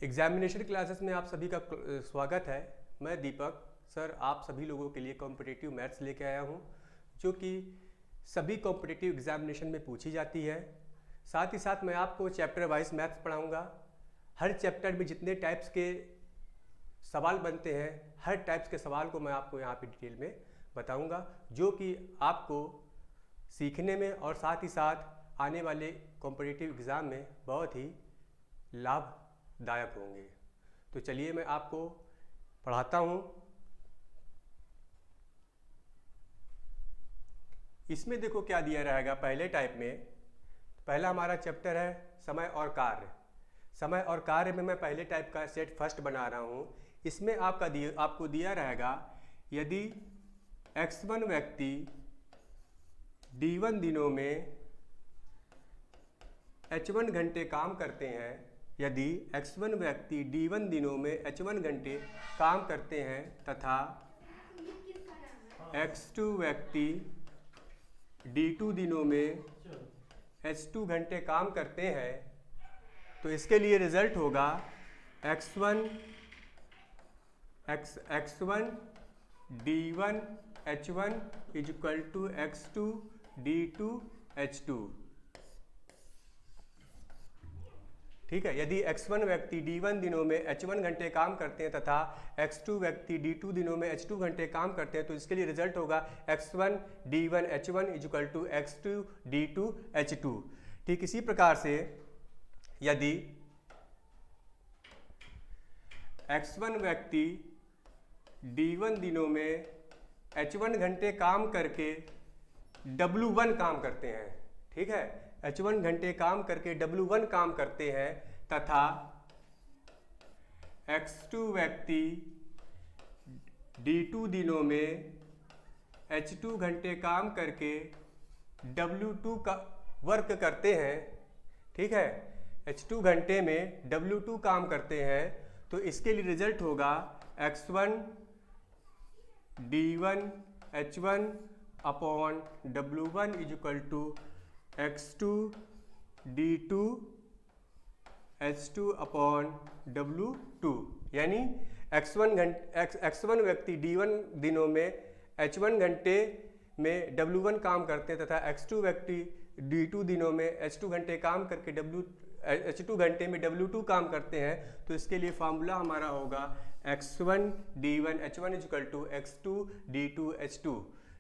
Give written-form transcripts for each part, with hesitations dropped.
Examination classes में आप सभी का स्वागत है। मैं दीपक सर आप सभी लोगों के लिए कॉम्पिटिटिव मैथ्स लेके आया हूं, जो कि सभी कॉम्पिटिटिव एग्जामिनेशन में पूछी जाती है। साथ ही साथ मैं आपको चैप्टर वाइज मैथ्स पढ़ाऊंगा। हर चैप्टर में जितने टाइप्स के सवाल बनते हैं, हर टाइप्स के सवाल को मैं आपको यहाँ पे डिटेल में बताऊँगा, जो कि आपको सीखने में और साथ ही साथ आने वाले कॉम्पिटिटिव एग्ज़ाम में बहुत ही लाभदायक होंगे। तो चलिए मैं आपको पढ़ाता हूँ। इसमें देखो क्या दिया रहेगा। पहले टाइप में पहला हमारा चैप्टर है समय और कार्य। समय और कार्य में मैं पहले टाइप का सेट फर्स्ट बना रहा हूँ। इसमें आपको दिया रहेगा, यदि x1 व्यक्ति d1 दिनों में h1 घंटे काम करते हैं, यदि x1 व्यक्ति d1 दिनों में h1 घंटे काम करते हैं तथा x2 व्यक्ति d2 दिनों में h2 घंटे काम करते हैं, तो इसके लिए रिजल्ट होगा x1 d1 h1 is equal to x2 d2 h2। ठीक है। यदि x1 व्यक्ति d1 दिनों में h1 घंटे काम करते हैं तथा x2 व्यक्ति d2 दिनों में h2 घंटे काम करते हैं, तो इसके लिए रिजल्ट होगा x1 d1 h1 is equal to x2 d2 h2। ठीक इसी प्रकार से यदि x1 व्यक्ति d1 दिनों में h1 घंटे काम करके W1 काम करते हैं, ठीक है, h1 घंटे काम करके W1 काम करते हैं तथा x2 व्यक्ति d2 दिनों में h2 घंटे काम करके W2 का वर्क करते हैं, ठीक है, h2 घंटे में W2 काम करते हैं, तो इसके लिए रिजल्ट होगा x1 d1 h1 upon W1 is equal to x2 d2 h2 upon W2। यानी x1 व्यक्ति d1 दिनों में h1 घंटे में W1 काम करते हैं तथा x2 व्यक्ति d2 दिनों में h2 घंटे काम करके h2 घंटे में W2 काम करते हैं, तो इसके लिए फार्मूला हमारा होगा x1 d1 h1 is equal to x2 d2 h2।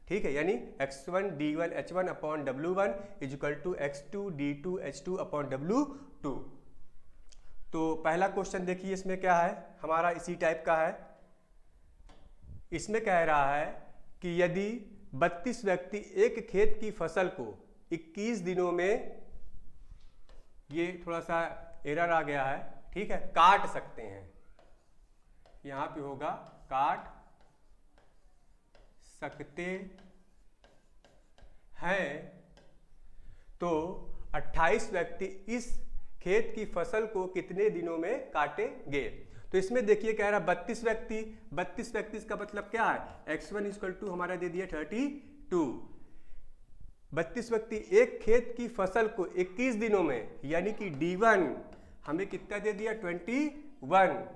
ठीक है, यानी x1 d1 h1 upon W1 is equal to x2 d2 h2 upon W2। तो पहला क्वेश्चन देखिए, इसमें क्या है, हमारा इसी टाइप का है। इसमें कह रहा है कि यदि 32 व्यक्ति एक खेत की फसल को 21 दिनों में, ये थोड़ा सा एरर आ गया है, ठीक है, काट सकते हैं, यहां पे होगा काट सकते हैं, तो 28 व्यक्ति इस खेत की फसल को कितने दिनों में काटेंगे। तो इसमें देखिए कह रहा 32 व्यक्ति इसका मतलब क्या है, x1 इक्वल टू हमारा दे दिया 32। 32 व्यक्ति एक खेत की फसल को 21 दिनों में, यानी कि d1 हमें कितना दे दिया 21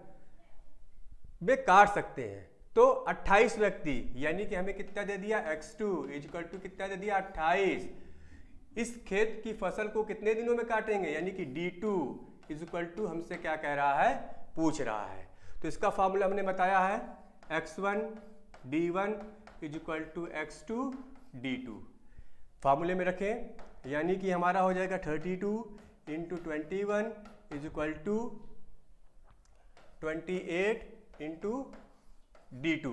में काट सकते हैं, तो 28 व्यक्ति यानी कि हमें कितना दे दिया x2 इक्वल टू कितना दे दिया 28, इस खेत की फसल को कितने दिनों में काटेंगे, यानी कि d2 इक्वल टू हमसे क्या कह रहा है, पूछ रहा है। तो इसका फॉर्मूला हमने बताया है x1 d1 equal to x2 d2, फार्मूले में रखें, यानी कि हमारा हो जाएगा 32 into 21 is equal to 28 into d2।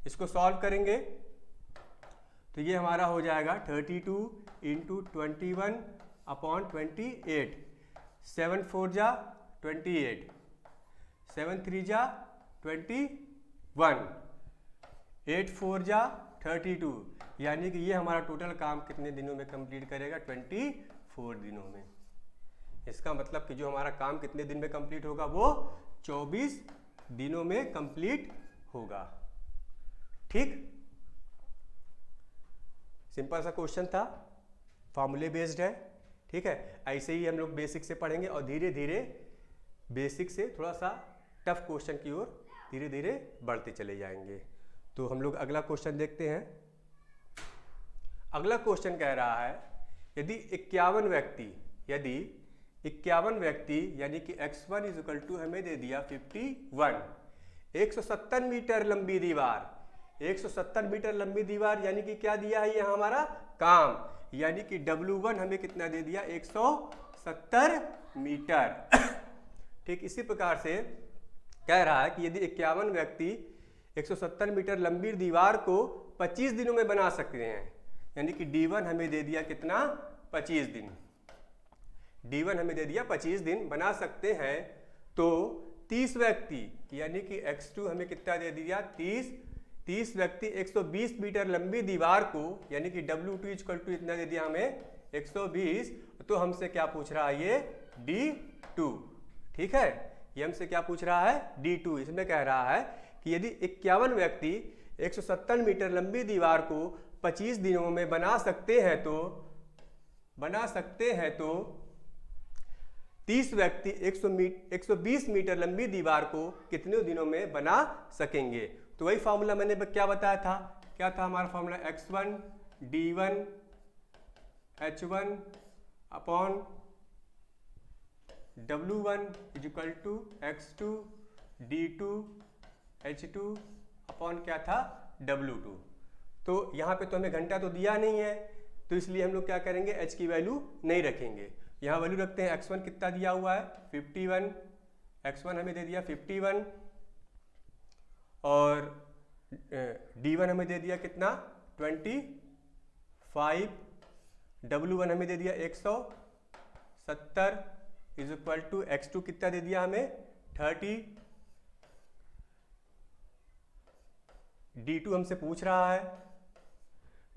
इसको सॉल्व करेंगे तो ये हमारा हो जाएगा 32 इंटू 21 अपॉन 28, 7 4 जा 28, 7 3 जा 21, 8 4 जा 32, यानी कि ये हमारा टोटल काम कितने दिनों में कंप्लीट करेगा, 24 दिनों में। इसका मतलब कि जो हमारा काम कितने दिन में कंप्लीट होगा, वो 24 दिनों में कंप्लीट होगा। ठीक, सिंपल सा क्वेश्चन था, फॉर्मूले बेस्ड है। ठीक है, ऐसे ही हम लोग बेसिक से पढ़ेंगे और धीरे धीरे बेसिक से थोड़ा सा टफ क्वेश्चन की ओर धीरे धीरे बढ़ते चले जाएंगे। तो हम लोग अगला क्वेश्चन देखते हैं। अगला क्वेश्चन कह रहा है यदि 51 व्यक्ति यानी कि x1 इक्वल टू हमें दे दिया 51, 170 मीटर लंबी दीवार, 170 मीटर लंबी दीवार यानी कि क्या दिया है ये हमारा काम, यानी कि W1 हमें कितना दे दिया 170 मीटर। ठीक इसी प्रकार से कह रहा है कि यदि 51 व्यक्ति 170 मीटर लंबी दीवार को 25 दिनों में बना सकते हैं, यानी कि D1 हमें दे दिया कितना 25 दिन, D1 हमें दे दिया 25 दिन बना सकते हैं, तो 30 व्यक्ति यानी कि x2 हमें कितना दे दिया 30 व्यक्ति 120 मीटर लंबी दीवार को यानी कि W2 इक्वल टू इतना दे दिया हमें 120, तो हमसे क्या पूछ रहा है ये D2। ठीक है, ये हमसे क्या पूछ रहा है D2। इसमें कह रहा है कि यदि 51 व्यक्ति 170 मीटर लंबी दीवार को 25 दिनों में बना सकते हैं तो 30 व्यक्ति 120 मीटर लंबी दीवार को कितने दिनों में बना सकेंगे। तो वही फॉर्मूला मैंने क्या बताया था, क्या था हमारा formula x1 d1 h1 upon w1 equal to x2 d2 h2 upon क्या था w2। तो यहाँ पे तो हमें घंटा तो दिया नहीं है, तो इसलिए हम लोग क्या करेंगे h की वैल्यू नहीं रखेंगे, यहाँ वैल्यू रखते हैं। x1 कितना दिया हुआ है 51, x1 हमें दे दिया 51 और d1 हमें दे दिया कितना 25, w1 हमें दे दिया 170 इज इक्वल टू x2 कितना दे दिया हमें 30, d2 हमसे पूछ रहा है,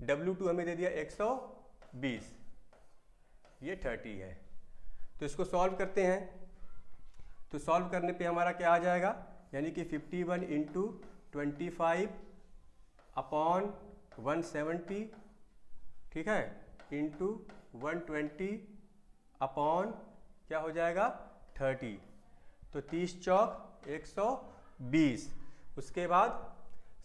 w2 हमें दे दिया 120, ये 30 है। तो इसको सॉल्व करते हैं, तो सॉल्व करने पे हमारा क्या आ जाएगा, यानी कि 51 इंटू 25 अपॉन 170, ठीक है, इंटू 120 अपॉन क्या हो जाएगा 30, तो 30 चौक 120, उसके बाद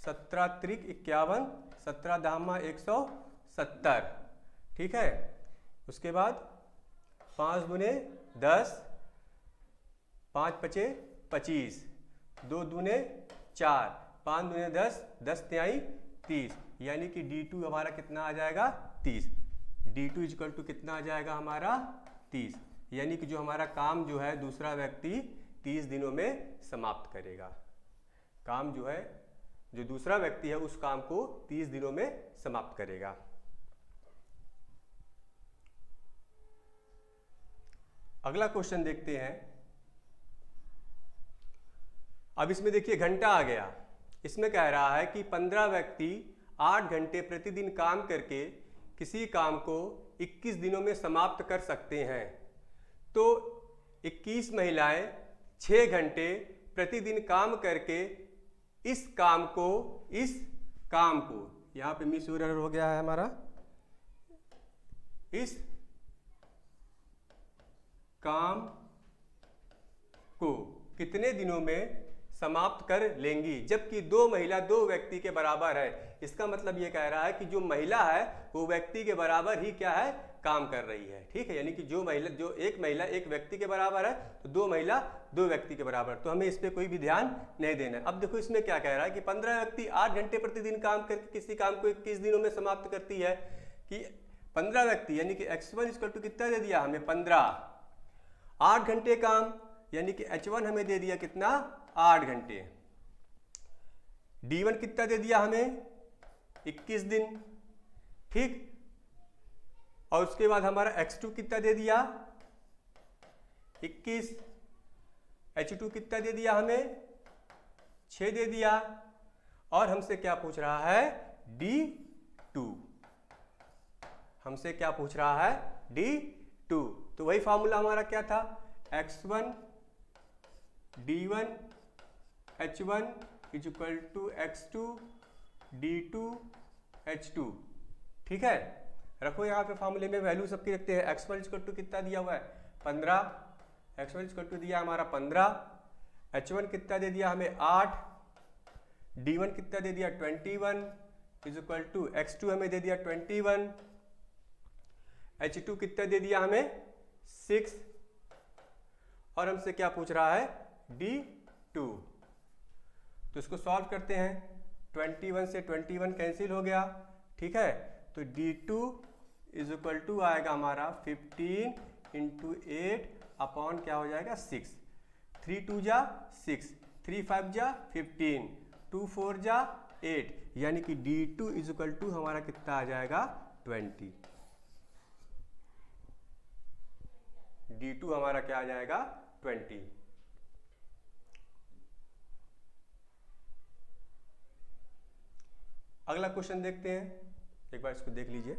17 त्रिक 51, 17 दामा 170, ठीक है, उसके बाद 5 दूने 10, 5 पचे 25, 2 दूने 4, 5 दूने 10, 10 तिहाई 30, यानी कि D2 हमारा कितना आ जाएगा 30। D2 इक्वल टू कितना आ जाएगा हमारा 30, यानी कि जो हमारा काम जो है दूसरा व्यक्ति 30 दिनों में समाप्त करेगा। काम जो है जो दूसरा व्यक्ति है उस काम को 30 दिनों में समाप्त करेगा। अगला क्वेश्चन देखते हैं। अब इसमें देखिए घंटा आ गया, इसमें कह रहा है कि 15 व्यक्ति 8 घंटे प्रतिदिन काम करके किसी काम को 21 दिनों में समाप्त कर सकते हैं, तो 21 महिलाएं 6 घंटे प्रतिदिन काम करके इस काम को यहाँ पे मिस एरर हो गया है हमारा, इस काम को कितने दिनों में समाप्त कर लेंगी, जबकि 2 महिला 2 व्यक्ति के बराबर है। इसका मतलब ये कह रहा है कि जो महिला है वो व्यक्ति के बराबर ही क्या है काम कर रही है। ठीक है, यानी कि जो एक महिला एक व्यक्ति के बराबर है तो 2 महिला 2 व्यक्ति के बराबर, तो हमें इस पर कोई भी ध्यान नहीं देना है। अब देखो इसमें क्या कह रहा है कि 15 व्यक्ति 8 घंटे प्रतिदिन काम करके किसी काम को 21 दिनों में समाप्त करती है, कि 15 व्यक्ति यानी कि x1 इक्वल टू कितना दे दिया हमें 15, 8 घंटे काम यानी कि h1 हमें दे दिया कितना 8 घंटे, d1 कितना दे दिया हमें 21 दिन, ठीक, और उसके बाद हमारा x2 कितना दे दिया 21, h2 कितना दे दिया हमें 6 दे दिया, और हमसे क्या पूछ रहा है d2, हमसे क्या पूछ रहा है d2। तो वही फॉर्मूला हमारा क्या था x1 d1 h1 is equal to x2 d2 h2, ठीक है। रखो यहाँ पे फॉर्मूले में वैल्यू सबकी रखते हैं। x1 इक्वल टू कितना दिया हुआ है 15, x1 इक्वल टू दिया हमारा 15, h1 कितना दे दिया हमें 8, d1 कितना दे दिया 21 इज इक्वल टू x2 हमें दे दिया 21, h2 कितना दे दिया हमें 6 और हमसे क्या पूछ रहा है d2। तो इसको सॉल्व करते हैं, 21 से 21 कैंसिल हो गया, ठीक है। तो d2 इज इक्वल टू आएगा हमारा 15 इंटू 8 अपॉन क्या हो जाएगा 6, 3 2 जा 6, 3 5 जा 15, 2 4 जा 8, यानी कि d2 इज इक्वल टू हमारा कितना आ जाएगा 20। d2 हमारा क्या आ जाएगा 20। अगला क्वेश्चन देखते हैं, एक बार इसको देख लीजिए।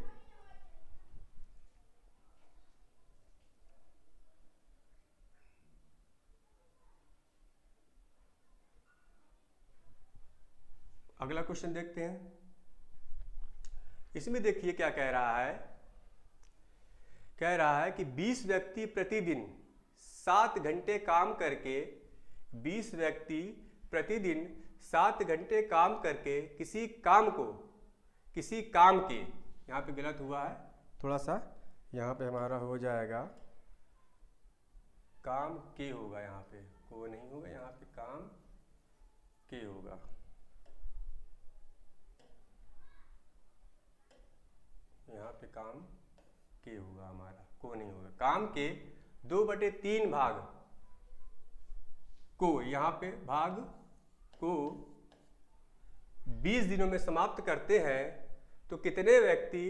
अगला क्वेश्चन देखते हैं, इसमें देखिए क्या कह रहा है। कह रहा है कि 20 व्यक्ति प्रतिदिन 7 घंटे काम करके 20 व्यक्ति प्रतिदिन 7 घंटे काम करके किसी काम के, यहाँ पे गलत हुआ है थोड़ा सा, यहाँ पे हमारा हो जाएगा काम के होगा, यहाँ पे को नहीं होगा, यहाँ पे काम के होगा। यहाँ पे काम के होगा हमारा, को नहीं होगा। काम के 2/3 भाग को, यहाँ पे भाग को 20 दिनों में समाप्त करते हैं तो कितने व्यक्ति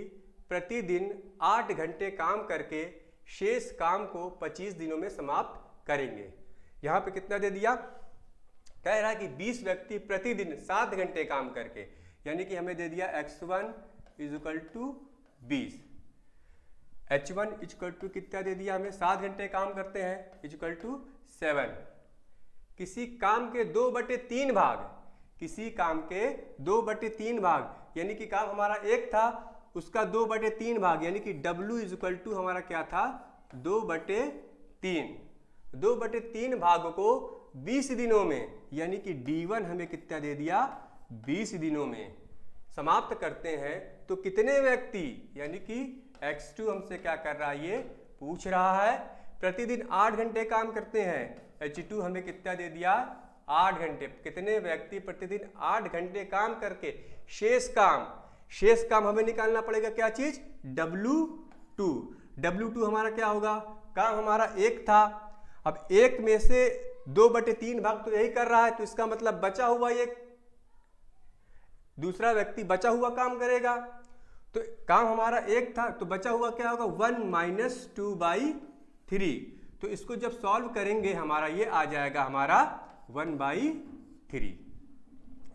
प्रतिदिन 8 घंटे काम करके शेष काम को 25 दिनों में समाप्त करेंगे। यहाँ पे कितना दे दिया, कह रहा है कि 20 व्यक्ति प्रतिदिन 7 घंटे काम करके, यानी कि हमें दे दिया x1 is equal to 20, h1 equal to कितना दे दिया हमें 7 घंटे काम करते हैं इक्वल टू 7। किसी काम के 2/3 भाग, किसी काम के 2/3 भाग, यानी कि काम हमारा एक था उसका 2/3 भाग, यानी कि W इज इक्वल टू हमारा क्या था 2/3। 2/3 भाग को 20 दिनों में, यानी कि D1 हमें कितना दे दिया 20 दिनों में समाप्त करते हैं तो कितने व्यक्ति, यानी कि x2 हमसे क्या कर रहा है ये पूछ रहा है। प्रतिदिन 8 घंटे काम करते हैं, h2 हमें कितना दे दिया 8 घंटे। कितने व्यक्ति प्रतिदिन 8 घंटे काम करके शेष काम हमें निकालना पड़ेगा क्या चीज W2। W2 हमारा क्या होगा, काम हमारा एक था, अब एक में से 2/3 भाग तो यही कर रहा है, तो इसका मतलब बचा हुआ एक दूसरा व्यक्ति बचा हुआ काम करेगा। तो काम हमारा एक था तो बचा हुआ क्या होगा 1 - 2/3। तो इसको जब सॉल्व करेंगे हमारा ये आ जाएगा हमारा 1/3।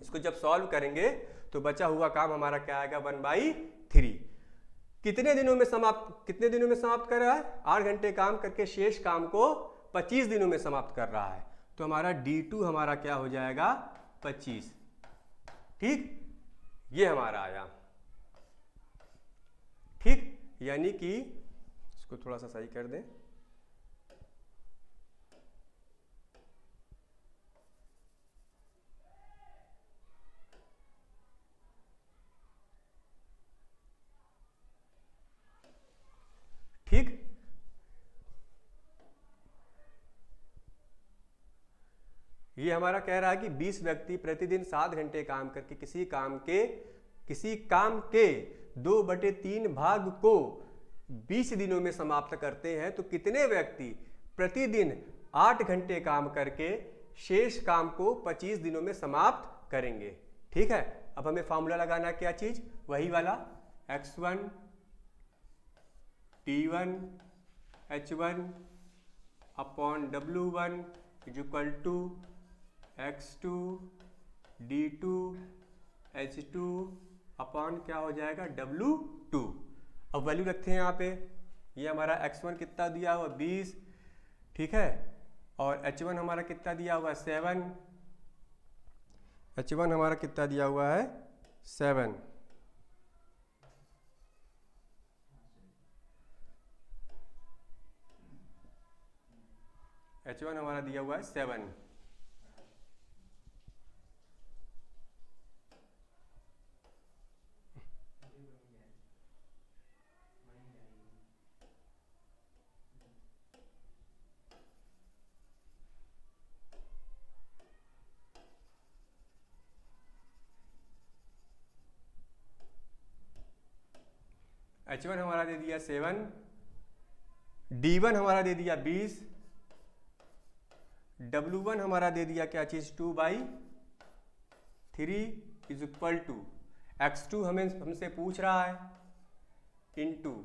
इसको जब सॉल्व करेंगे तो बचा हुआ काम हमारा क्या आएगा 1/3। कितने दिनों में समाप्त कर रहा है, 8 घंटे काम करके शेष काम को 25 दिनों में समाप्त कर रहा है। तो हमारा D2 हमारा क्या हो जाएगा 25। ठीक, ये हमारा आया। ठीक, यानी कि इसको थोड़ा सा सही कर दें। ठीक, ये हमारा कह रहा है कि 20 व्यक्ति प्रतिदिन 7 घंटे काम करके किसी काम के 2/3 भाग को 20 दिनों में समाप्त करते हैं तो कितने व्यक्ति प्रतिदिन 8 घंटे काम करके शेष काम को 25 दिनों में समाप्त करेंगे। ठीक है, अब हमें फॉर्मूला लगाना क्या चीज, वही वाला x1 T1 H1 upon W1 is equal to x2 D2 H2 upon क्या हो जाएगा W2। अब वैल्यू रखते हैं यहाँ पे, ये हमारा x1 कितना दिया हुआ 20, ठीक है, और h1 हमारा कितना दिया हुआ 7, h1 हमारा कितना दिया हुआ है 7। H1 हमारा दिया हुआ है 7। H1 हमारा दे दिया 7, D1 हमारा दे दिया 20, W1 हमारा दे दिया क्या चीज 2/3 इज इक्वल टू X2 हमसे पूछ रहा है इंटू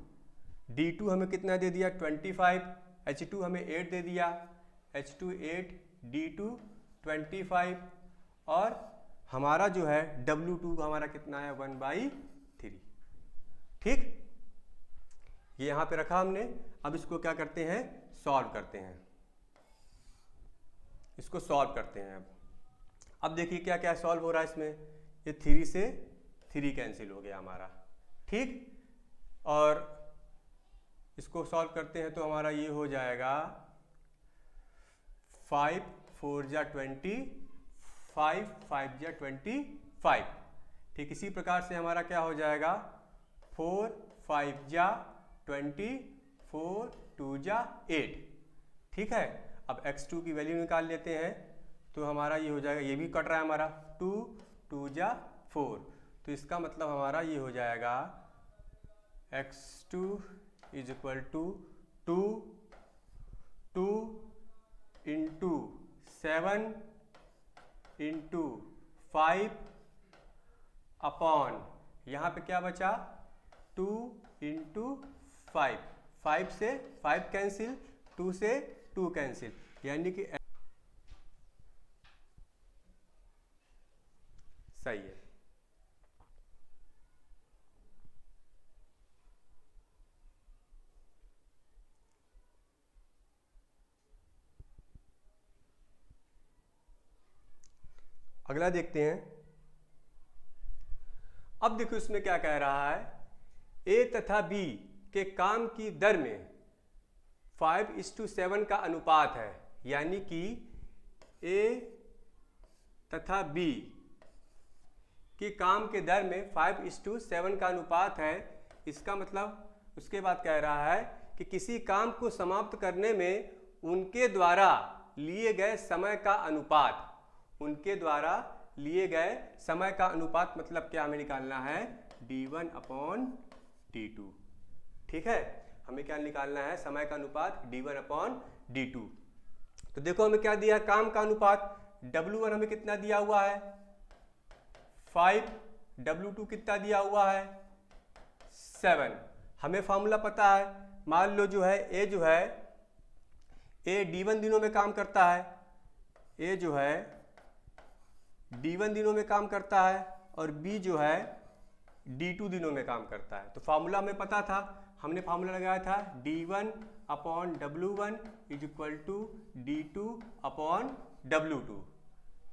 D2 हमें कितना दे दिया 25, H2 हमें 8 दे दिया, H2 8, D2 25 और हमारा जो है W2 हमारा कितना है 1/3। ठीक, ये यहां पे रखा हमने। अब इसको क्या करते हैं, सॉल्व करते हैं, इसको सॉल्व करते हैं। अब देखिए क्या क्या सॉल्व हो रहा है इसमें, ये 3 से 3 कैंसिल हो गया हमारा। ठीक, और इसको सॉल्व करते हैं तो हमारा ये हो जाएगा 5 4 जा 20, 5 5 जा 25। ठीक, इसी प्रकार से हमारा क्या हो जाएगा 4 5 जा 20, 4 2 जा 8। ठीक है, अब x2 की वैल्यू निकाल लेते हैं तो हमारा ये हो जाएगा, ये भी कट रहा है हमारा 2 2 जा 4, तो इसका मतलब हमारा ये हो जाएगा x2 is equal to 2 into 7 into 5 upon, यहाँ पे क्या बचा 2 इंटू 5, 5 से 5 कैंसिल, 2 से 2 कैंसिल, यानी कि सही है। अगला देखते हैं। अब देखो इसमें क्या कह रहा है, ए तथा बी के काम की दर में 5:7 का अनुपात है, यानी कि ए तथा बी के काम के दर में 5:7 का अनुपात है। इसका मतलब उसके बाद कह रहा है कि किसी काम को समाप्त करने में उनके द्वारा लिए गए समय का अनुपात, उनके द्वारा लिए गए समय का अनुपात मतलब क्या हमें निकालना है D1/D2। ठीक है, हमें क्या निकालना है, समय का अनुपात D1/D2। तो देखो हमें क्या दिया, काम का अनुपात W1 हमें कितना दिया हुआ है 5, W2 कितना दिया हुआ है 7। हमें फॉर्मूला पता है, मान लो जो है ए D1 दिनों में काम करता है, ए जो है D1 दिनों में काम करता है और B जो है D2 दिनों में काम करता है। तो फार्मूला हमें पता था, हमने फार्मूला लगाया था D1/W1 is equal to D2/W2।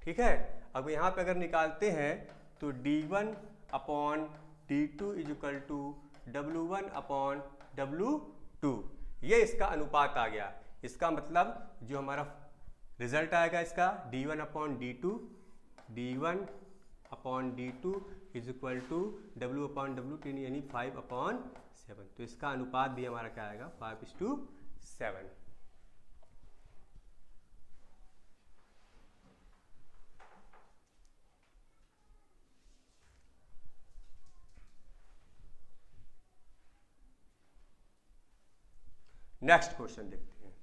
ठीक है, अब यहाँ पे अगर निकालते हैं तो D1/D2 is equal to W1/W2, ये इसका अनुपात आ गया। इसका मतलब जो हमारा रिजल्ट आएगा इसका D1/D2 is equal to W/W2 यानी 5/7। तो इसका अनुपात भी हमारा क्या आएगा 5:7। नेक्स्ट क्वेश्चन देखते हैं।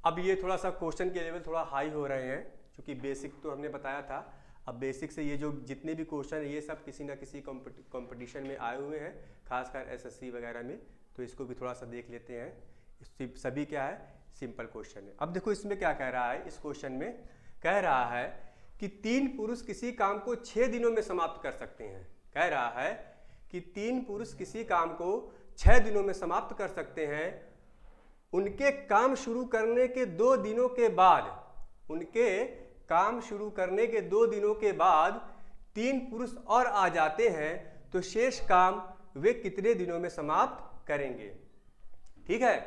अब ये थोड़ा सा क्वेश्चन के लेवल थोड़ा हाई हो रहे हैं, क्योंकि बेसिक तो हमने बताया था। अब बेसिक से ये जो जितने भी क्वेश्चन है ये सब किसी ना किसी कंपटीशन में आए हुए हैं, खासकर एसएससी वगैरह में, तो इसको भी थोड़ा सा देख लेते हैं। सभी क्या है, सिंपल क्वेश्चन है। अब देखो इसमें क्या कह रहा है, इस क्वेश्चन में कह रहा है कि 3 पुरुष किसी काम को 6 दिनों में समाप्त कर सकते हैं। कह रहा है कि 3 पुरुष किसी काम को 6 दिनों में समाप्त कर सकते हैं। उनके काम शुरू करने के 2 दिनों के बाद, उनके काम शुरू करने के 2 दिनों के बाद 3 पुरुष और आ जाते हैं, तो शेष काम वे कितने दिनों में समाप्त करेंगे। ठीक है,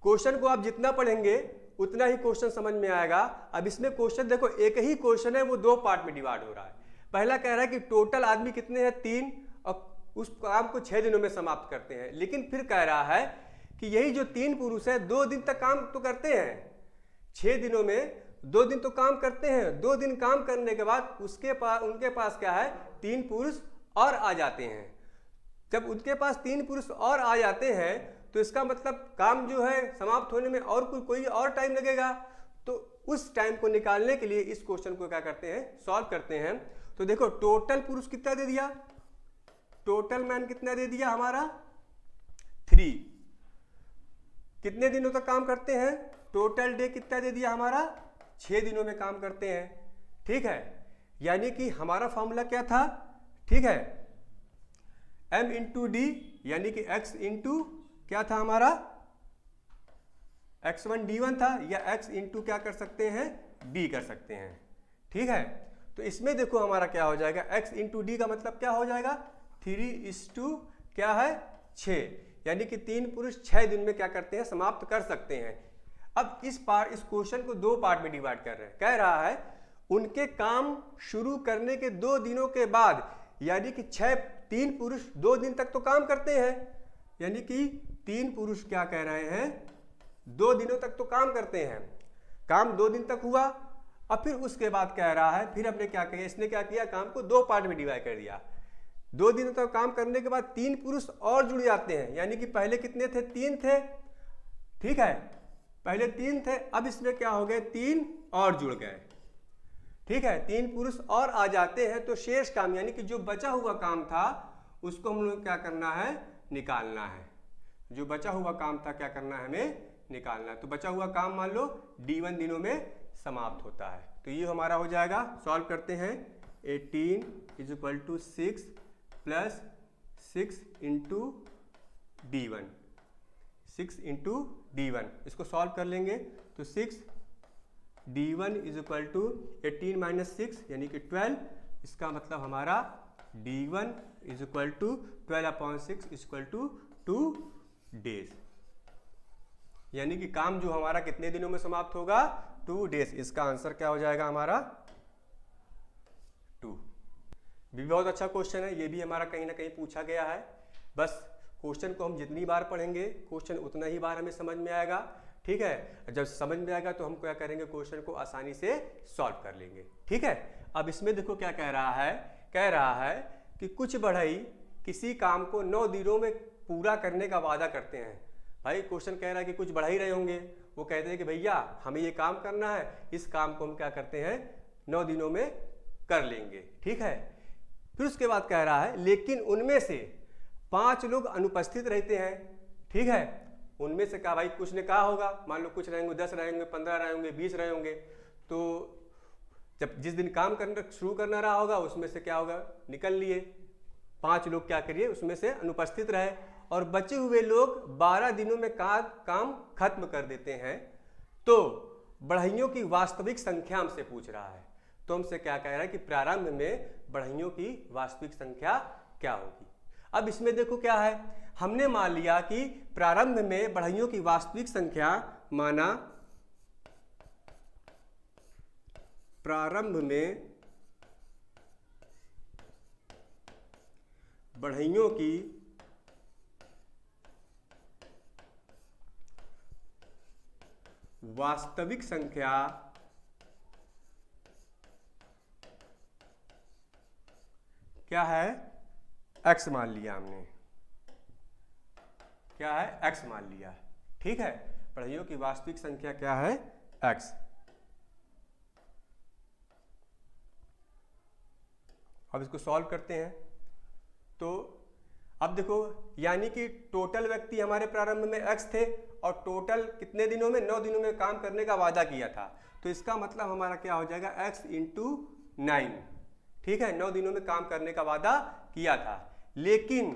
क्वेश्चन को आप जितना पढ़ेंगे उतना ही क्वेश्चन समझ में आएगा। अब इसमें क्वेश्चन देखो, एक ही क्वेश्चन है, वो दो पार्ट में डिवाइड हो रहा है। पहला कह रहा है कि टोटल आदमी कितने हैं, 3, और उस काम को 6 दिनों में समाप्त करते हैं। लेकिन फिर कह रहा है कि यही जो 3 पुरुष है 2 दिन तक काम तो करते हैं, 6 दिनों में 2 दिन तो काम करते हैं। 2 दिन काम करने के बाद उनके पास क्या है, 3 पुरुष और आ जाते हैं। जब उनके पास 3 पुरुष और आ जाते हैं तो इसका मतलब काम जो है समाप्त होने में और कोई और टाइम लगेगा। तो उस टाइम को निकालने के लिए इस क्वेश्चन को क्या करते हैं, सॉल्व करते हैं। तो देखो टोटल पुरुष कितना दे दिया, टोटल मैन कितना दे दिया हमारा 3। कितने दिनों तक काम करते हैं, टोटल डे कितना दे दिया हमारा 6 दिनों में काम करते हैं। ठीक है, यानी कि हमारा फॉर्मूला क्या था, ठीक है, m इंटू डी, यानी कि x इंटू क्या था हमारा x1 d1 था, या x इंटू क्या कर सकते हैं, d कर सकते हैं। ठीक है, तो इसमें देखो हमारा क्या हो जाएगा, x इंटू डी का मतलब क्या हो जाएगा 3:, क्या है 6, यानी कि 3 पुरुष 6 दिन में क्या करते हैं, समाप्त कर सकते हैं। अब इस क्वेश्चन को 2 पार्ट में डिवाइड कर रहे हैं। कह रहा है उनके काम शुरू करने के 2 दिनों के बाद, यानी कि 3 पुरुष 2 दिन तक तो काम करते हैं, यानी कि 3 पुरुष क्या कह रहे हैं, 2 दिनों तक तो काम करते हैं। काम 2 दिन तक हुआ। अब फिर उसके बाद कह रहा है, फिर हमने क्या किया, इसने क्या किया, काम को 2 पार्ट में डिवाइड कर दिया। 2 दिनों तक काम करने के बाद 3 पुरुष और जुड़ जाते हैं, यानी कि पहले कितने थे, 3 थे। ठीक है, पहले 3 थे, अब इसमें क्या हो गए, 3 और जुड़ गए। ठीक है, 3 पुरुष और आ जाते हैं, तो शेष काम यानी कि जो बचा हुआ काम था उसको हम लोग क्या करना है, निकालना है। जो बचा हुआ काम था क्या करना है, हमें निकालना है। तो बचा हुआ काम मान लो d1 दिनों में समाप्त होता है। तो ये हमारा हो जाएगा, सॉल्व करते हैं, 18 = 6 + 6 × d1, 6 × d1, इसको सॉल्व कर लेंगे तो 6 d1 = 18 - 6 यानी कि 12। इसका मतलब हमारा d1 = 12/6 = 2 डेज, यानी कि काम जो हमारा कितने दिनों में समाप्त होगा, 2 डेज। इसका आंसर क्या हो जाएगा हमारा 2। भी बहुत अच्छा क्वेश्चन है, ये भी हमारा कहीं ना कहीं पूछा गया है। बस क्वेश्चन को हम जितनी बार पढ़ेंगे क्वेश्चन उतना ही बार हमें समझ में आएगा। ठीक है, जब समझ में आएगा तो हम क्या करेंगे, क्वेश्चन को आसानी से सॉल्व कर लेंगे। ठीक है, अब इसमें देखो क्या कह रहा है, कह रहा है कि कुछ बढ़ई किसी काम को 9 दिनों में पूरा करने का वादा करते हैं। भाई क्वेश्चन कह रहा है कि कुछ बढ़ा ही रहे होंगे, वो कहते हैं कि भैया हमें ये काम करना है, इस काम को हम क्या करते हैं 9 दिनों में कर लेंगे। ठीक है, फिर उसके बाद कह रहा है लेकिन उनमें से 5 लोग अनुपस्थित रहते हैं। ठीक है, उनमें से क्या, भाई कुछ ने कहा होगा, मान लो कुछ रहेंगे, 10 रहेंगे, 15 रहेंगे, 20 रहे होंगे। तो जब जिस दिन काम करना शुरू करना रहा होगा उसमें से क्या होगा, निकल लिए। 5 लोग क्या करिए उसमें से अनुपस्थित रहे, और बचे हुए लोग 12 दिनों में काम खत्म कर देते हैं। तो बढ़इयों की वास्तविक संख्या हमसे पूछ रहा है। तो हमसे क्या कह रहा है कि प्रारंभ में बढ़इयों की वास्तविक संख्या क्या होगी। अब इसमें देखो क्या है, हमने मान लिया कि प्रारंभ में बढ़इयों की वास्तविक संख्या, माना प्रारंभ में बढ़इयों की वास्तविक संख्या क्या है, x मान लिया हमने, क्या है x मान लिया। ठीक है, बढ़इयों की वास्तविक संख्या क्या है, x। अब इसको सॉल्व करते हैं। तो अब देखो, यानी कि टोटल व्यक्ति हमारे प्रारंभ में x थे, और टोटल कितने दिनों में, 9 दिनों में काम करने का वादा किया था। तो इसका मतलब हमारा क्या हो जाएगा, x × 9। ठीक है, 9 दिनों में काम करने का वादा किया था। लेकिन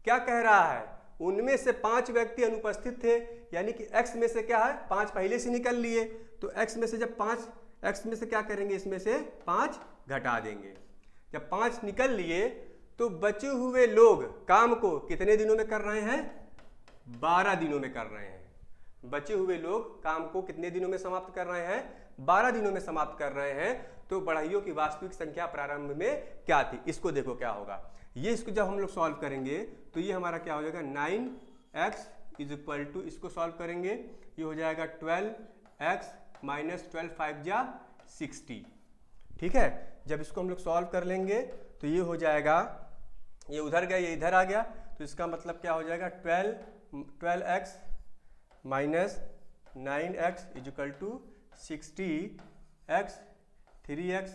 क्या कह रहा है, उनमें से 5 व्यक्ति अनुपस्थित थे, यानी कि x में से क्या है, 5 पहले से निकल लिए। तो x में से जब 5, x में से क्या करेंगे, इसमें से 5 घटा देंगे। जब 5 निकल लिए तो बचे हुए लोग काम को कितने दिनों में कर रहे हैं, 12 दिनों में कर रहे हैं। बचे हुए लोग काम को कितने दिनों में समाप्त कर रहे हैं? 12 दिनों में समाप्त कर रहे हैं। तो बढ़इयों की वास्तविक संख्या प्रारंभ में क्या थी? इसको देखो क्या होगा। ये इसको जब हम लोग सॉल्व करेंगे तो ये हमारा क्या हो जाएगा, 9x इज इक्वल टू, इसको सॉल्व करेंगे ये हो जाएगा 12x माइनस 12 5 जा 60। ठीक है, जब इसको हम लोग सॉल्व कर लेंगे तो ये हो जाएगा, ये उधर गया ये इधर आ गया, तो इसका मतलब क्या हो जाएगा 12x minus 9x is equal to 60x 3x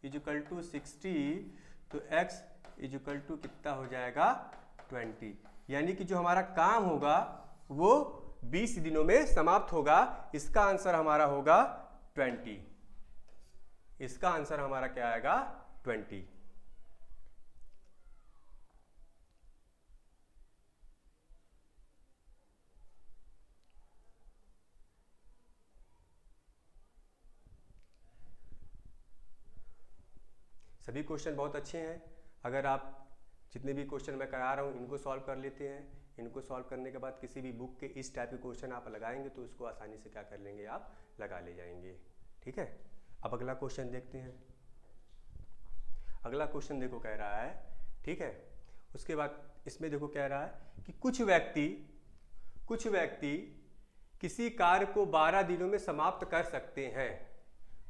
is equal to 60, तो x इज इक्वल टू कितना हो जाएगा 20। यानी कि जो हमारा काम होगा वो 20 दिनों में समाप्त होगा। इसका आंसर हमारा होगा 20। इसका आंसर हमारा क्या आएगा 20। सभी क्वेश्चन बहुत अच्छे हैं। अगर आप जितने भी क्वेश्चन मैं करा रहा हूँ इनको सॉल्व कर लेते हैं, इनको सॉल्व करने के बाद किसी भी बुक के इस टाइप के क्वेश्चन आप लगाएंगे तो उसको आसानी से क्या कर लेंगे, आप लगा ले जाएंगे। ठीक है, अब अगला क्वेश्चन देखते हैं। अगला क्वेश्चन देखो कह रहा है, ठीक है, उसके बाद इसमें देखो कह रहा है कि कुछ व्यक्ति किसी कार्य को 12 दिनों में समाप्त कर सकते हैं।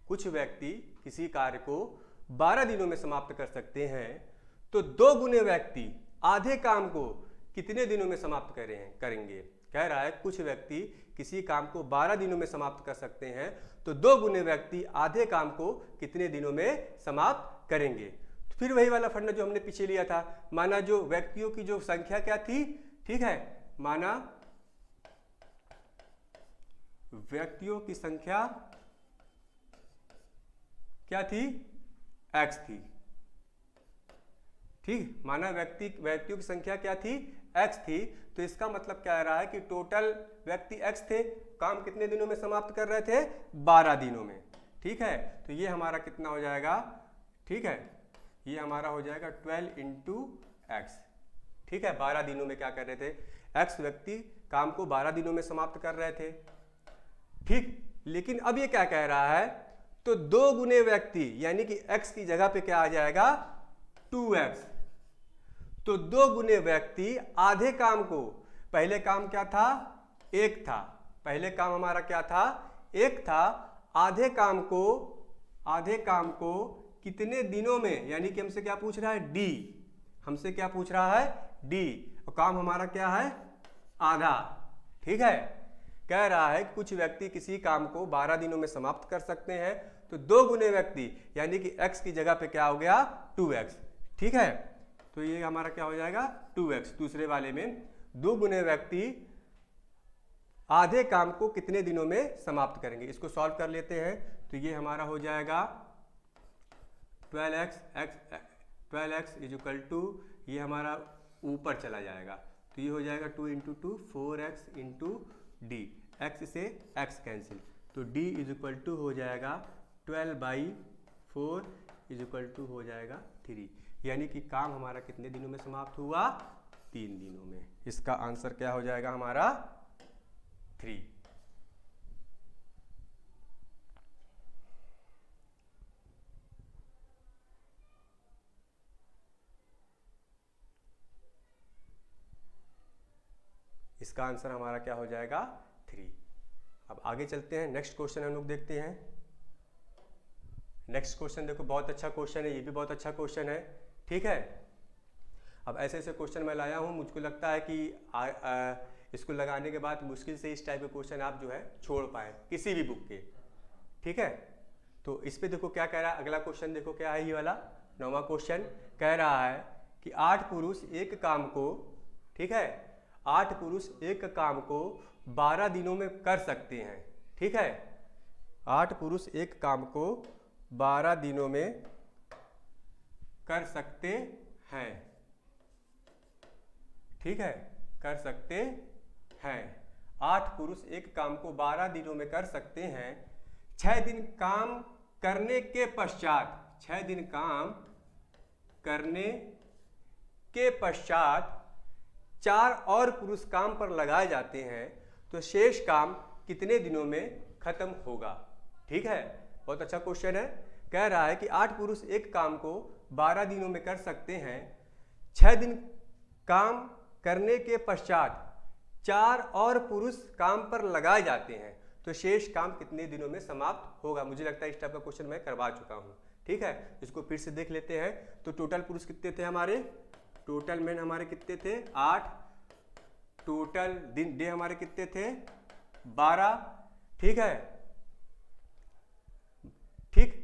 कुछ व्यक्ति किसी कार्य को 12 दिनों में समाप्त कर सकते हैं, तो 2 गुने व्यक्ति आधे काम को कितने दिनों में समाप्त करेंगे? कह रहा है कुछ व्यक्ति किसी काम को 12 दिनों में समाप्त कर सकते हैं, तो 2 गुने व्यक्ति आधे काम को कितने दिनों में समाप्त करेंगे? तो फिर वही वाला फंडा जो हमने पीछे लिया था, माना जो व्यक्तियों की जो संख्या क्या थी, ठीक है, माना व्यक्तियों की संख्या क्या थी, x थी। ठीक, माना व्यक्तियों की संख्या क्या थी, x थी। तो इसका मतलब क्या रहा है कि टोटल व्यक्ति x थे, काम कितने दिनों में समाप्त कर रहे थे, 12 दिनों में। ठीक है, तो ये हमारा कितना हो जाएगा, ठीक है, ये हमारा हो जाएगा 12 इंटू एक्स। ठीक है, 12 दिनों में क्या कर रहे थे, x व्यक्ति काम को 12 दिनों में समाप्त कर रहे थे। ठीक, लेकिन अब ये क्या कह रहा है, तो 2 गुने व्यक्ति यानी कि x की जगह पे क्या आ जाएगा 2x। तो 2 गुने व्यक्ति आधे काम को, पहले काम क्या था, 1 था, पहले काम हमारा क्या था, 1 था, आधे काम को कितने दिनों में, यानी कि हमसे क्या पूछ रहा है, d, हमसे क्या पूछ रहा है, d, और काम हमारा क्या है, आधा। ठीक है, कह रहा है कुछ व्यक्ति किसी काम को 12 दिनों में समाप्त कर सकते हैं, तो 2 गुने व्यक्ति यानी कि x की जगह पे क्या हो गया 2x। ठीक है, तो ये हमारा क्या हो जाएगा 2x। दूसरे वाले में 2 गुने व्यक्ति आधे काम को कितने दिनों में समाप्त करेंगे, इसको सॉल्व कर लेते हैं। तो ये हमारा हो जाएगा 12x इज इक्वल टू, ये हमारा ऊपर चला जाएगा, तो ये हो जाएगा 2 into 2 4x into D, x से x कैंसिल, तो d इज इक्वल टू हो जाएगा 12/4 इज इक्वल टू हो जाएगा 3। यानी कि काम हमारा कितने दिनों में समाप्त हुआ, 3 दिनों में। इसका आंसर क्या हो जाएगा हमारा 3। इसका आंसर हमारा क्या हो जाएगा 3। अब आगे चलते हैं, नेक्स्ट क्वेश्चन हम लोग देखते हैं। नेक्स्ट क्वेश्चन देखो बहुत अच्छा क्वेश्चन है, ये भी बहुत अच्छा क्वेश्चन है। ठीक है, अब ऐसे ऐसे क्वेश्चन मैं लाया हूँ, मुझको लगता है कि इसको लगाने के बाद मुश्किल से इस टाइप के क्वेश्चन आप जो है छोड़ पाए किसी भी बुक के। ठीक है, तो इस पे देखो क्या कह रहा है, अगला क्वेश्चन देखो क्या है, ये वाला 9वां क्वेश्चन कह रहा है कि 8 पुरुष एक काम को, ठीक है, 8 पुरुष एक काम को 12 दिनों में कर सकते हैं। ठीक है, 8 पुरुष एक काम को 12 दिनों में कर सकते हैं। ठीक है, कर सकते हैं, 8 पुरुष एक काम को 12 दिनों में कर सकते हैं। 6 दिन काम करने के पश्चात, 6 दिन काम करने के पश्चात 4 और पुरुष काम पर लगाए जाते हैं, तो शेष काम कितने दिनों में खत्म होगा। ठीक है, बहुत अच्छा क्वेश्चन है। कह रहा है कि 8 पुरुष एक काम को 12 दिनों में कर सकते हैं। 6 दिन काम करने के पश्चात 4 और पुरुष काम पर लगाए जाते हैं, तो शेष काम कितने दिनों में समाप्त होगा। मुझे लगता है इस टाइप का क्वेश्चन मैं करवा चुका हूँ। ठीक है, इसको फिर से देख लेते हैं। तो टोटल पुरुष कितने थे हमारे, टोटल मैन हमारे कितने थे 8, टोटल दिन डे हमारे कितने थे 12। ठीक है, ठीक,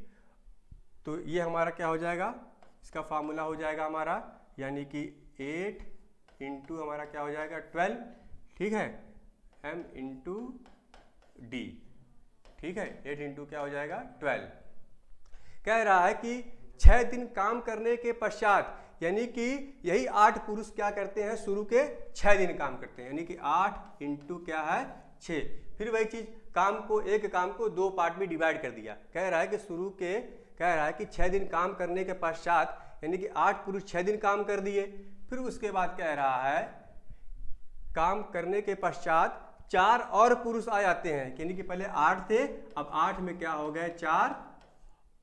तो ये हमारा क्या हो जाएगा, इसका फार्मूला हो जाएगा हमारा, यानी कि 8 इंटू हमारा क्या हो जाएगा 12। ठीक है, m इंटू डी। ठीक है, 8 इंटू क्या हो जाएगा 12। कह रहा है कि 6 दिन काम करने के पश्चात, यानी कि यही 8 पुरुष क्या करते हैं, शुरू के 6 दिन काम करते हैं, यानी कि 8 इंटू क्या है 6। फिर वही चीज एक काम को 2 पार्ट में डिवाइड कर दिया। कह रहा है कि कह रहा है कि 6 दिन काम करने के पश्चात, यानी कि 8 पुरुष 6 दिन काम कर दिए। फिर उसके बाद कह रहा है काम करने के पश्चात 4 और पुरुष आ जाते हैं, यानी कि पहले 8 थे, अब 8 में क्या हो गए 4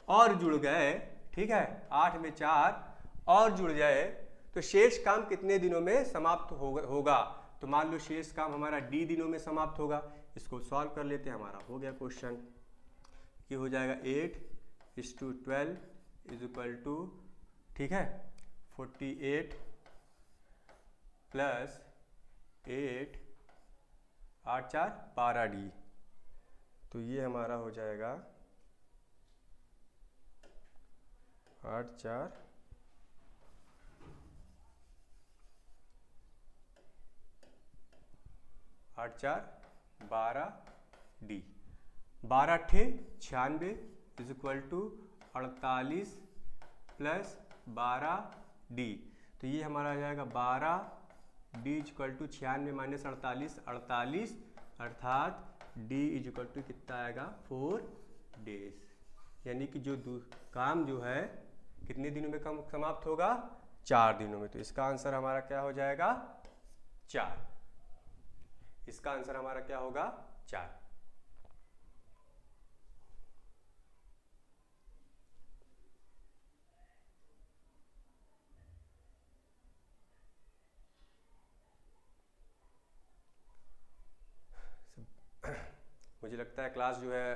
और जुड़ गए। ठीक है, 8 में 4 और जुड़ जाए, तो शेष काम कितने दिनों में समाप्त होगा। तो मान लो शेष काम हमारा डी दिनों में समाप्त होगा। इसको सॉल्व कर लेते हैं, हमारा हो गया क्वेश्चन। ये हो जाएगा 8:12 इज इक्वल टू, ठीक है, 48 प्लस 8 8 4 12 डी। तो ये हमारा हो जाएगा 8 4 8 4 12 डी। 12 ठे 96 is equal to 48 plus 12 D. तो ये हमारा आ जाएगा 12 D is equal to 96 minus 48 48, अर्थात डी इज इक्वल टू कितना आएगा 4 डेज। यानी कि जो काम जो है कितने दिनों में समाप्त होगा, 4 दिनों में। तो इसका आंसर हमारा क्या हो जाएगा 4। इसका आंसर हमारा क्या होगा 4। मुझे लगता है क्लास जो है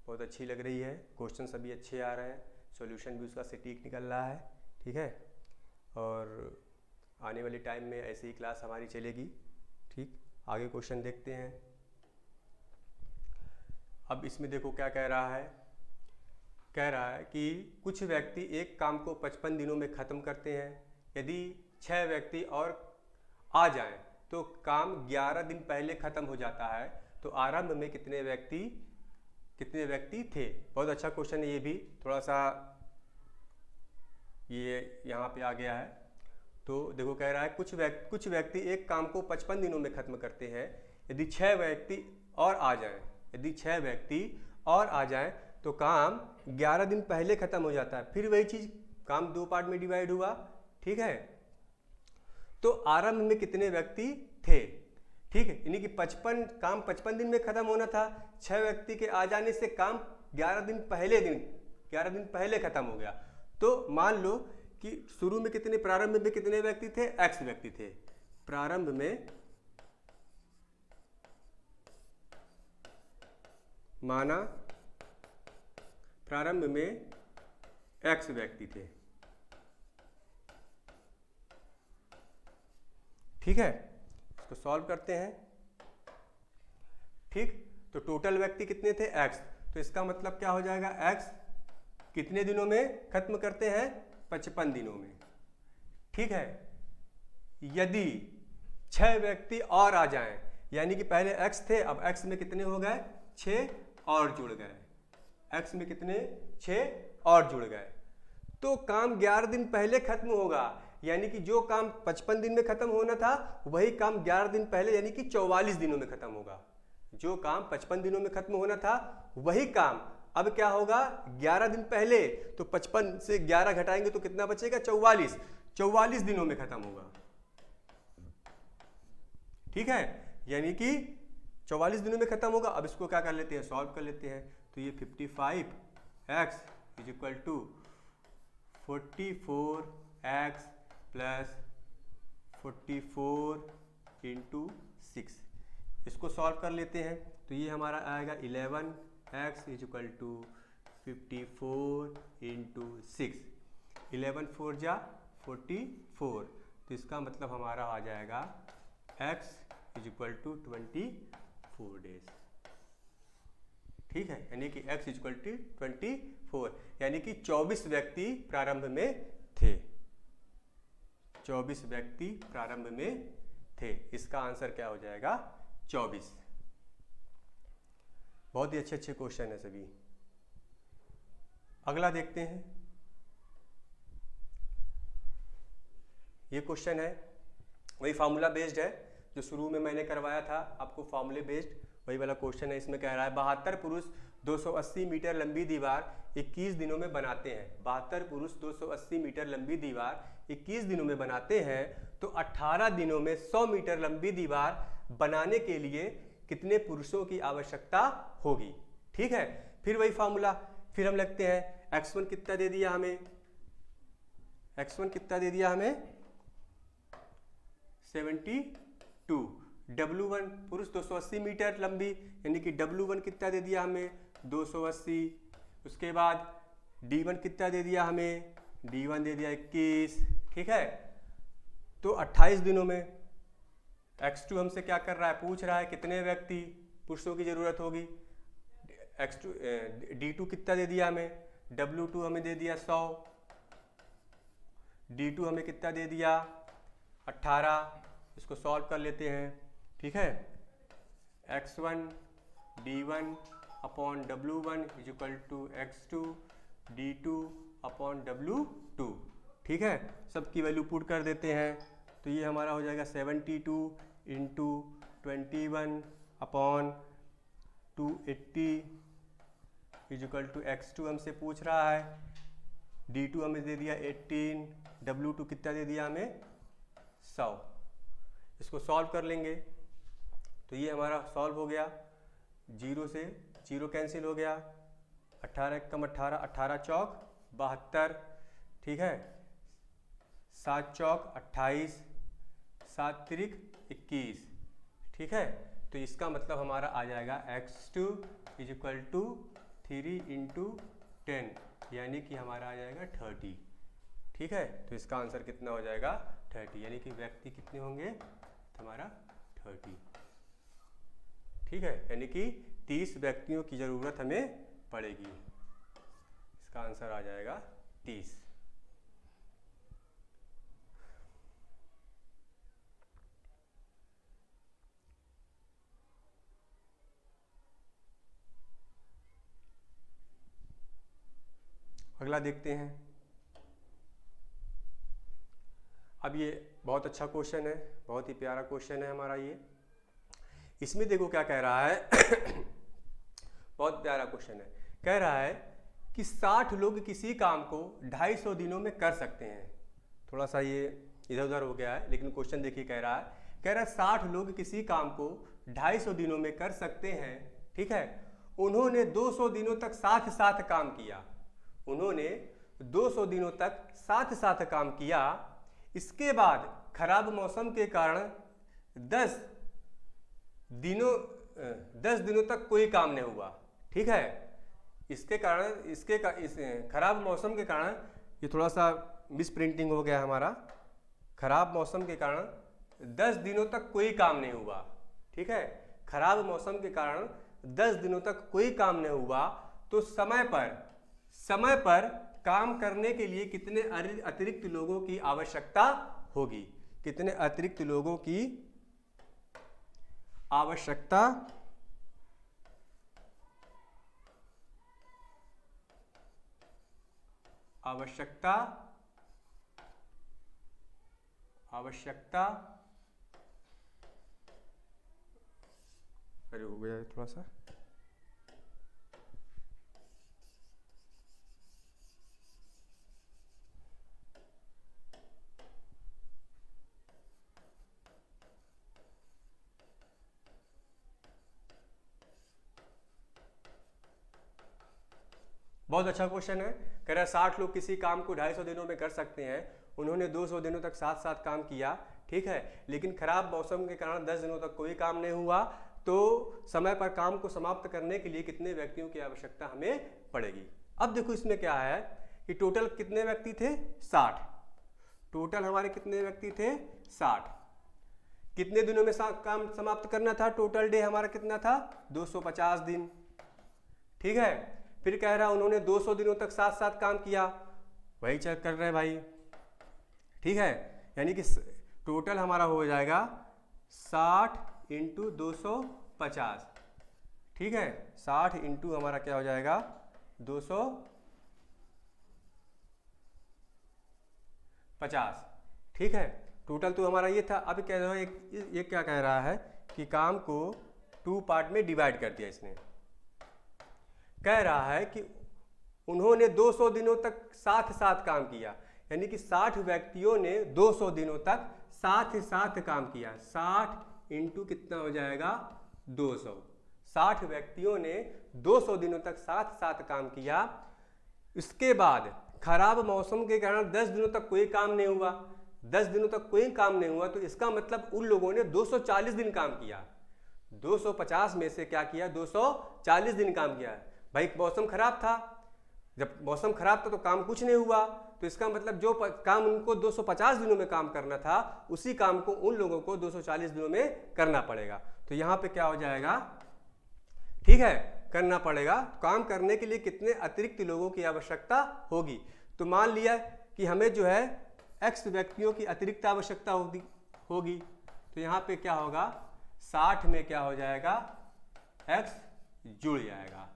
बहुत अच्छी लग रही है, क्वेश्चन सभी अच्छे आ रहे हैं, सॉल्यूशन भी उसका सटीक निकल रहा है। ठीक है, और आने वाले टाइम में ऐसे ही क्लास हमारी चलेगी। ठीक, आगे क्वेश्चन देखते हैं। अब इसमें देखो क्या कह रहा है, कह रहा है कि कुछ व्यक्ति एक काम को 55 दिनों में ख़त्म करते हैं। यदि 6 व्यक्ति और आ जाएं तो काम 11 दिन पहले ख़त्म हो जाता है। तो आरंभ में कितने व्यक्ति थे। बहुत अच्छा क्वेश्चन है ये भी, थोड़ा सा ये यहाँ पे आ गया है। तो देखो कह रहा है कुछ व्यक्ति एक काम को 55 दिनों में खत्म करते हैं। यदि 6 व्यक्ति और आ जाएं तो काम 11 दिन पहले खत्म हो जाता है। फिर वही चीज काम 2 पार्ट में डिवाइड हुआ। ठीक है, तो आरंभ में कितने व्यक्ति थे। ठीक है, यानी कि 55 दिन में खत्म होना था, 6 व्यक्ति के आ जाने से काम 11 दिन पहले खत्म हो गया। तो मान लो कि प्रारंभ में कितने व्यक्ति थे, x व्यक्ति थे। प्रारंभ में x व्यक्ति थे। ठीक है, इसको सॉल्व करते हैं। ठीक, तो टोटल व्यक्ति कितने थे x, तो इसका मतलब क्या हो जाएगा x कितने दिनों में खत्म करते हैं, 55 दिनों में। ठीक है, यदि 6 व्यक्ति और आ जाएं, यानी कि पहले x थे, अब x में कितने हो गए 6 और जुड़ गए, x में कितने 6 और जुड़ गए, तो काम 11 दिन पहले खत्म होगा। यानी कि जो काम 55 दिन में खत्म होना था वही काम 11 दिन पहले यानी कि 44 दिनों में खत्म होगा। जो काम 55 दिनों में खत्म होना था वही काम अब क्या होगा 11 दिन पहले, तो 55 से 11 घटाएंगे तो कितना बचेगा 44 दिनों में खत्म होगा। ठीक है, यानी कि 44 दिनों में खत्म होगा। अब इसको क्या कर लेते हैं, सॉल्व कर लेते हैं। तो ये 55x is equal to 44x plus 44 into 6, इसको सॉल्व कर लेते हैं। तो ये हमारा आएगा 11x is equal to 54 into 6, 11 4 जा 44, तो इसका मतलब हमारा आ जाएगा x is equal to 24 days. ठीक है, यानी कि x इज इक्वल टू 24, यानी कि 24 व्यक्ति प्रारंभ में थे, 24 व्यक्ति प्रारंभ में थे। इसका आंसर क्या हो जाएगा, 24। बहुत ही अच्छे अच्छे क्वेश्चन है सभी। अगला देखते हैं। ये क्वेश्चन है वही फार्मूला बेस्ड है जो शुरू में मैंने करवाया था आपको, फार्मूले बेस्ड वही वाला क्वेश्चन है। इसमें कह रहा है 72 पुरुष 280 मीटर लंबी दीवार 21 दिनों में बनाते हैं। 72 पुरुष 280 मीटर लंबी दीवार 21 दिनों में बनाते हैं, तो 18 दिनों में 100 मीटर लंबी दीवार बनाने के लिए कितने पुरुषों की आवश्यकता होगी। ठीक है, फिर वही फार्मूला, फिर हम लिखते हैं x1 कितना दे दिया हमें, x1 कितना दे दिया हमें 72, W1 पुरुष 280 मीटर लंबी, यानी कि W1 कितना दे दिया हमें 280। उसके बाद D1 कितना दे दिया हमें, D1 दे दिया 21। ठीक है, तो 28 दिनों में x2 हमसे क्या कर रहा है, पूछ रहा है कितने व्यक्ति पुरुषों की जरूरत होगी। x2 D2 कितना दे दिया हमें, W2 हमें दे दिया 100, D2 हमें कितना दे दिया 18। इसको सॉल्व कर लेते हैं। ठीक है, x1 D1 upon W1 is equal to x2 D2 upon W2। ठीक है, सबकी वैल्यू पुट कर देते हैं। तो ये हमारा हो जाएगा 72 into 21 upon 280 is equal to x2 हमसे पूछ रहा है, D2 हमें दे दिया 18, W2 कितना दे दिया हमें 100। इसको सॉल्व कर लेंगे तो ये हमारा सॉल्व हो गया, 0 से 0 कैंसिल हो गया, 18 कम 18, 18 चौक 72। ठीक है, 7 चौक 28, 7 तिरिक 21। ठीक है, तो इसका मतलब हमारा आ जाएगा x2 is equal to 3 into 10, यानी कि हमारा आ जाएगा 30। ठीक है, तो इसका आंसर कितना हो जाएगा 30, यानी कि व्यक्ति कितने होंगे हमारा 30। ठीक है, यानी कि 30 व्यक्तियों की जरूरत हमें पड़ेगी। इसका आंसर आ जाएगा 30। अगला देखते हैं। अब ये बहुत अच्छा क्वेश्चन है, बहुत ही प्यारा क्वेश्चन है हमारा ये। इसमें देखो क्या कह रहा है बहुत प्यारा क्वेश्चन है। कह रहा है कि 60 लोग किसी काम को 250 दिनों में कर सकते हैं। थोड़ा सा ये इधर उधर हो गया है, लेकिन क्वेश्चन देखिए कह रहा है 60 लोग किसी काम को 250 दिनों में कर सकते हैं। ठीक है, उन्होंने 200 दिनों तक साथ साथ काम किया, उन्होंने 200 दिनों तक साथ साथ काम किया। इसके बाद खराब मौसम के कारण 10 दिनों तक कोई काम नहीं हुआ। ठीक है, इसके कारण इस खराब मौसम के कारण, ये थोड़ा सा मिस प्रिंटिंग हो गया हमारा, खराब मौसम के कारण 10 दिनों तक कोई काम नहीं हुआ। ठीक है, खराब मौसम के कारण 10 दिनों तक कोई काम नहीं हुआ, तो समय पर काम करने के लिए कितने अतिरिक्त लोगों की आवश्यकता होगी, कितने अतिरिक्त लोगों की आवश्यकता अरे हो गया थोड़ा सा, बहुत अच्छा क्वेश्चन है। कह रहा है 60 लोग किसी काम को 250 दिनों में कर सकते हैं। उन्होंने 200 दिनों तक साथ साथ काम किया, ठीक है, लेकिन खराब मौसम के कारण 10 दिनों तक कोई काम नहीं हुआ। तो समय पर काम को समाप्त करने के लिए कितने व्यक्तियों की आवश्यकता हमें पड़ेगी। अब देखो इसमें क्या है कि टोटल कितने व्यक्ति थे, 60। टोटल हमारे कितने व्यक्ति थे, 60। कितने दिनों में काम समाप्त करना था, टोटल डे हमारा कितना था, 250 दिन, ठीक है। फिर कह रहा उन्होंने 200 दिनों तक साथ साथ काम किया, वही चेक कर रहे हैं भाई, ठीक है। यानी कि टोटल हमारा हो जाएगा 60 × 250, ठीक है। 60 इंटू हमारा क्या हो जाएगा, 250, ठीक है। टोटल तो हमारा ये था। अब कह रहा है ये क्या कह रहा है कि काम को 2 पार्ट में डिवाइड कर दिया इसने। कह रहा है कि उन्होंने 200 दिनों तक साथ साथ काम किया, यानी कि 60 व्यक्तियों ने 200 दिनों तक साथ साथ काम किया। 60 इंटू कितना हो जाएगा, 200। 60 व्यक्तियों ने 200 दिनों तक साथ साथ काम किया। इसके बाद खराब मौसम के कारण 10 दिनों तक कोई काम नहीं हुआ। 10 दिनों तक कोई काम नहीं हुआ तो इसका मतलब उन लोगों ने 240 दिन काम किया। 250 में से क्या किया, 240 दिन काम किया। भाई मौसम खराब था, जब मौसम खराब था तो काम कुछ नहीं हुआ, तो इसका मतलब जो काम उनको 250 दिनों में काम करना था उसी काम को उन लोगों को 240 दिनों में करना पड़ेगा। तो यहाँ पे क्या हो जाएगा, ठीक है, करना पड़ेगा। काम करने के लिए कितने अतिरिक्त लोगों की आवश्यकता होगी। तो मान लिया कि हमें जो है x व्यक्तियों की अतिरिक्त आवश्यकता होगी। तो यहाँ पे क्या होगा, 60 में क्या हो जाएगा, x जुड़ जाएगा।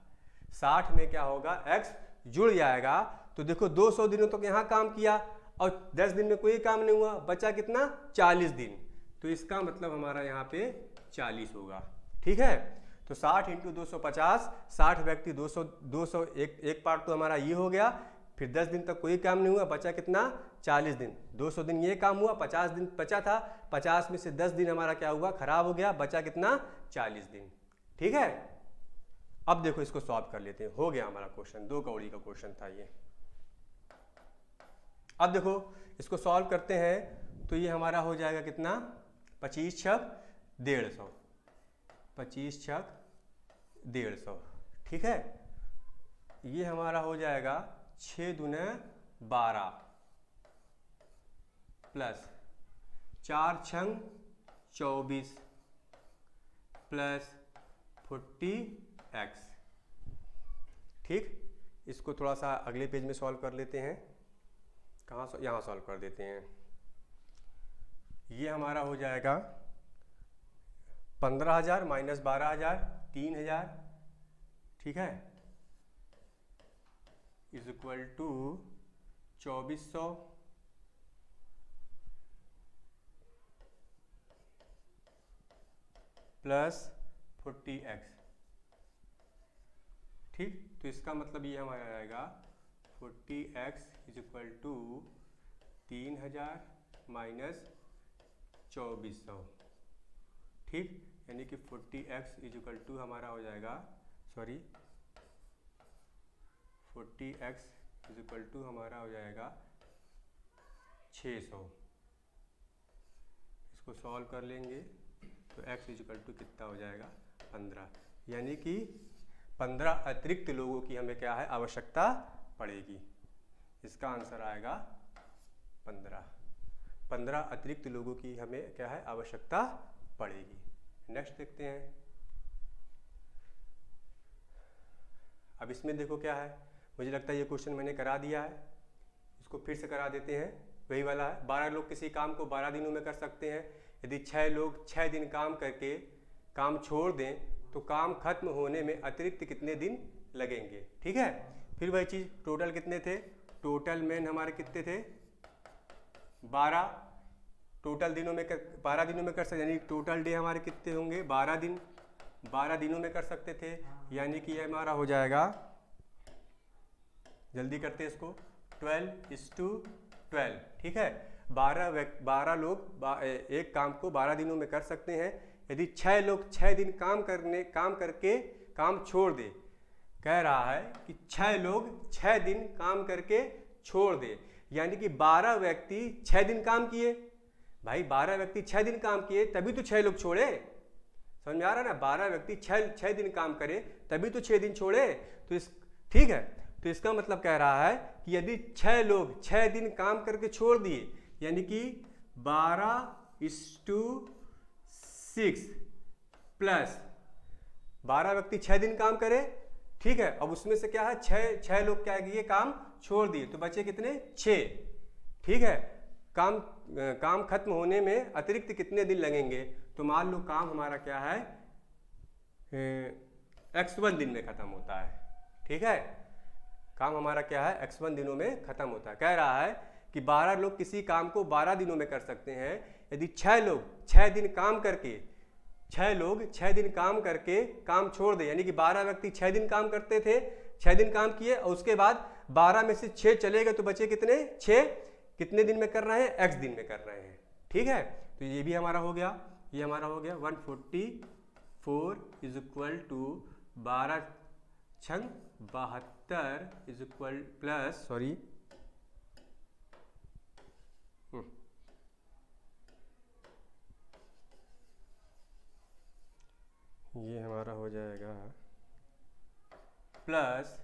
60 में क्या होगा, x जुड़ जाएगा। तो देखो 200 दिनों तक यहाँ काम किया और 10 दिन में कोई काम नहीं हुआ, बचा कितना, 40 दिन। तो इसका मतलब हमारा यहाँ पे 40 होगा, ठीक है। तो 60 × 250, 60 व्यक्ति 200 एक पार्ट तो हमारा ये हो गया। फिर 10 दिन तक कोई काम नहीं हुआ, बचा कितना, 40 दिन। 200 दिन ये काम हुआ, 50 दिन बचा था, 50 में से 10 दिन हमारा क्या हुआ, खराब हो गया, बचा कितना, 40 दिन, ठीक है। अब देखो इसको सॉल्व कर लेते हैं। हो गया हमारा क्वेश्चन, 2 कौड़ी का क्वेश्चन था ये। अब देखो इसको सॉल्व करते हैं तो ये हमारा हो जाएगा कितना, 25 × 150, 25 × 150, ठीक है। ये हमारा हो जाएगा 6 दूने 12 प्लस 4 × 24 प्लस 40x, ठीक। इसको थोड़ा सा अगले पेज में सॉल्व कर लेते हैं। कहाँ, यहाँ सॉल्व कर देते हैं। ये हमारा हो जाएगा 15,000 माइनस 12,000, 3,000, ठीक है, is equal to 2400 plus 40x, ठीक। तो इसका मतलब ये हमारा आएगा 40x is equal to 3,000 minus 2400, ठीक। यानी कि 40x इज इक्वल टू हमारा हो जाएगा, 40x इज इक्वल टू हमारा हो जाएगा 600। इसको सॉल्व कर लेंगे तो x इज इक्वल टू कितना हो जाएगा, 15। यानी कि 15 अतिरिक्त लोगों की हमें क्या है, आवश्यकता पड़ेगी। इसका आंसर आएगा 15 अतिरिक्त लोगों की हमें क्या है, आवश्यकता पड़ेगी। नेक्स्ट देखते हैं। अब इसमें देखो क्या है, मुझे लगता है ये क्वेश्चन मैंने करा दिया है, इसको फिर से करा देते हैं। वही वाला है, 12 लोग किसी काम को 12 दिनों में कर सकते हैं। यदि 6 लोग 6 दिन काम करके काम छोड़ दें तो काम खत्म होने में अतिरिक्त कितने दिन लगेंगे, ठीक है। फिर वही चीज़, टोटल कितने थे, टोटल मैन हमारे कितने थे, 12। टोटल दिनों में 12 दिनों में कर सकते, यानी टोटल डे हमारे कितने होंगे, 12 दिन, 12 दिनों में कर सकते थे। यानी कि ये हमारा हो जाएगा, जल्दी करते हैं इसको, 12:12, ठीक है। 12 लोग एक काम को 12 दिनों में कर सकते हैं। यदि 6 लोग 6 दिन काम करके काम छोड़ दे, कह रहा है कि 6 लोग 6 दिन काम करके छोड़ दे, यानी कि 12 व्यक्ति 6 दिन काम किए। भाई 12 व्यक्ति 6 दिन काम किए तभी तो 6 लोग छोड़े, समझ में आ रहा है ना। 12 व्यक्ति 6 दिन काम करे तभी तो 6 दिन छोड़े। तो ठीक है, तो इसका मतलब कह रहा है कि यदि 6 लोग 6 दिन काम करके छोड़ दिए, यानी कि 12:6 प्लस 12 व्यक्ति 6 दिन काम करे, ठीक है। अब उसमें से क्या है, 6 लोग क्या किए, काम छोड़ दिए, तो बचे कितने, 6, ठीक है। काम खत्म होने में अतिरिक्त कितने दिन लगेंगे, तो मान लो काम हमारा क्या है, x1 दिन में खत्म होता है, ठीक है। काम हमारा क्या है, x1 दिनों में खत्म होता है। कह रहा है कि 12 लोग किसी काम को 12 दिनों में कर सकते हैं। यदि 6 लोग 6 दिन काम करके 6 लोग 6 दिन काम करके काम छोड़ दे, यानी कि 12 व्यक्ति 6 दिन काम करते थे, 6 दिन काम किए और उसके बाद 12 में से 6 चले गए, तो बचे कितने, 6, कितने दिन में कर रहे हैं, x दिन में कर रहे हैं, ठीक है। तो ये भी हमारा हो गया, ये हमारा हो गया 144 इज इक्वल टू 12 छंग 72 इज इक्वल प्लस ये हमारा हो जाएगा प्लस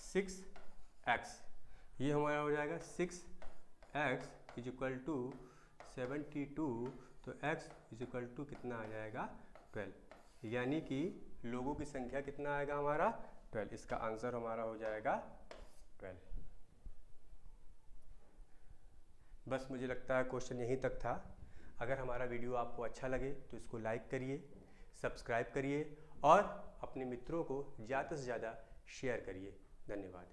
6x, ये हमारा हो जाएगा 6x इज इक्वल टू 72, तो x इज इक्वल टू कितना आ जाएगा, 12, यानी कि लोगों की संख्या कितना आएगा हमारा, 12। इसका आंसर हमारा हो जाएगा 12। बस मुझे लगता है क्वेश्चन यहीं तक था। अगर हमारा वीडियो आपको अच्छा लगे तो इसको लाइक करिए, सब्सक्राइब करिए और अपने मित्रों को ज़्यादा से ज़्यादा शेयर करिए। धन्यवाद।